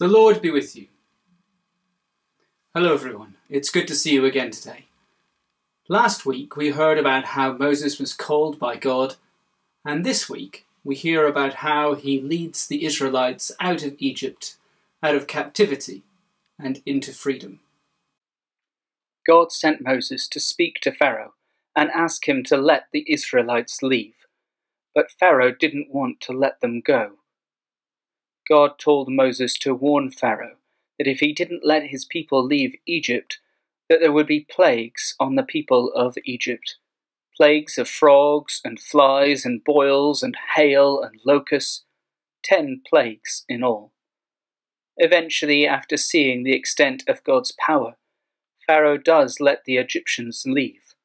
The Lord be with you. Hello everyone, it's good to see you again today. Last week we heard about how Moses was called by God, and this week we hear about how he leads the Israelites out of Egypt, out of captivity, and into freedom. God sent Moses to speak to Pharaoh and ask him to let the Israelites leave, but Pharaoh didn't want to let them go. God told Moses to warn Pharaoh that if he didn't let his people leave Egypt, that there would be plagues on the people of Egypt. Plagues of frogs and flies and boils and hail and locusts, 10 plagues in all. Eventually, after seeing the extent of God's power, Pharaoh does let the Egyptians leave.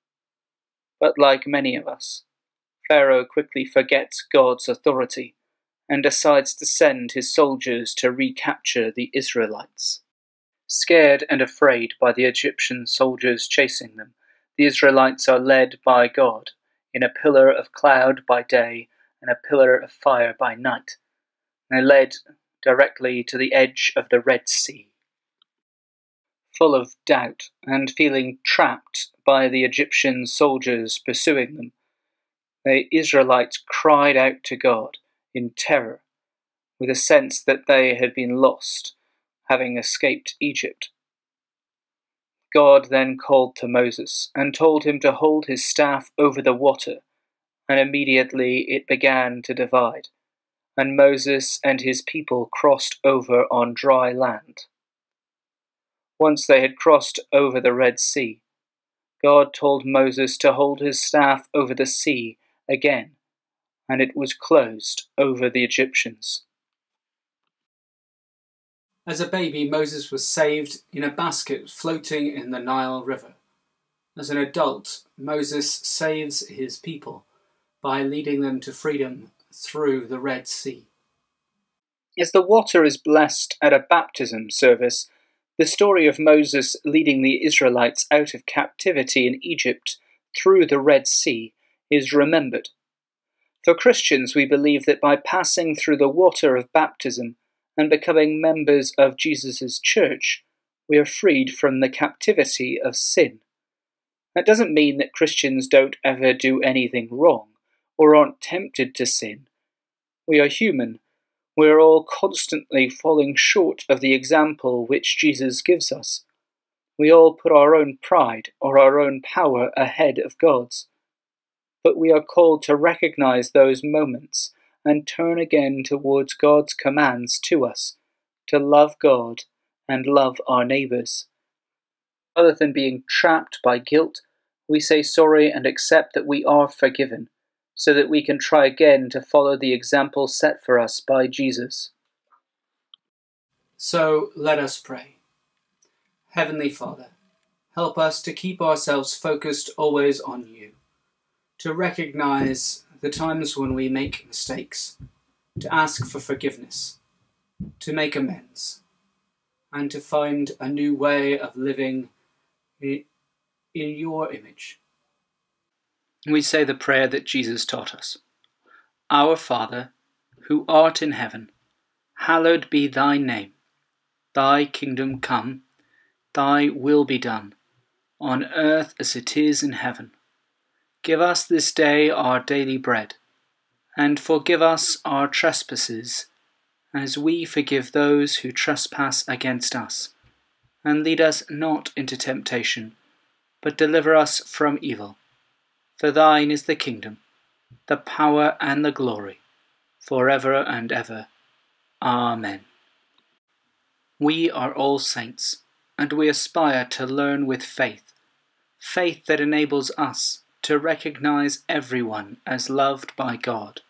But like many of us, Pharaoh quickly forgets God's authority and decides to send his soldiers to recapture the Israelites. Scared and afraid by the Egyptian soldiers chasing them, the Israelites are led by God in a pillar of cloud by day and a pillar of fire by night. They're led directly to the edge of the Red Sea. Full of doubt and feeling trapped by the Egyptian soldiers pursuing them, the Israelites cried out to God in terror, with a sense that they had been lost, having escaped Egypt. God then called to Moses and told him to hold his staff over the water, and immediately it began to divide, and Moses and his people crossed over on dry land. Once they had crossed over the Red Sea, God told Moses to hold his staff over the sea again, and it was closed over the Egyptians. As a baby, Moses was saved in a basket floating in the Nile River. As an adult, Moses saves his people by leading them to freedom through the Red Sea. As the water is blessed at a baptism service, the story of Moses leading the Israelites out of captivity in Egypt through the Red Sea is remembered. For Christians, we believe that by passing through the water of baptism and becoming members of Jesus' church, we are freed from the captivity of sin. That doesn't mean that Christians don't ever do anything wrong or aren't tempted to sin. We are human. We are all constantly falling short of the example which Jesus gives us. We all put our own pride or our own power ahead of God's. But we are called to recognize those moments and turn again towards God's commands to us, to love God and love our neighbours. Rather than being trapped by guilt, we say sorry and accept that we are forgiven, so that we can try again to follow the example set for us by Jesus. So let us pray. Heavenly Father, help us to keep ourselves focused always on you, to recognize the times when we make mistakes, to ask for forgiveness, to make amends, and to find a new way of living in your image. We say the prayer that Jesus taught us. Our Father, who art in heaven, hallowed be thy name. Thy kingdom come, thy will be done, on earth as it is in heaven. Give us this day our daily bread, and forgive us our trespasses, as we forgive those who trespass against us. And lead us not into temptation, but deliver us from evil. For thine is the kingdom, the power and the glory, forever and ever. Amen. We are all saints, and we aspire to learn with faith, faith that enables us to recognize everyone as loved by God.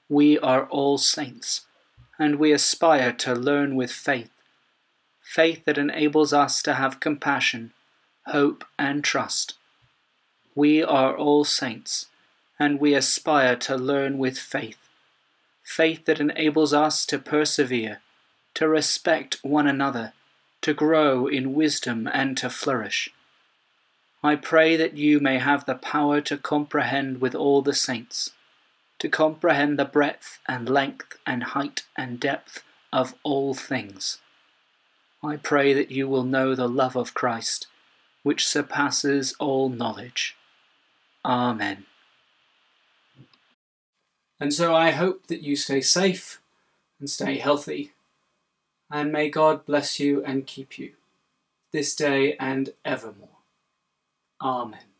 We are all saints, and we aspire to learn with faith, faith that enables us to have compassion, hope, and trust. We are all saints, and we aspire to learn with faith, faith that enables us to persevere, to respect one another, to grow in wisdom and to flourish. I pray that you may have the power to comprehend with all the saints, to comprehend the breadth and length and height and depth of all things. I pray that you will know the love of Christ, which surpasses all knowledge. Amen. And so I hope that you stay safe and stay healthy, and may God bless you and keep you this day and evermore. Amen.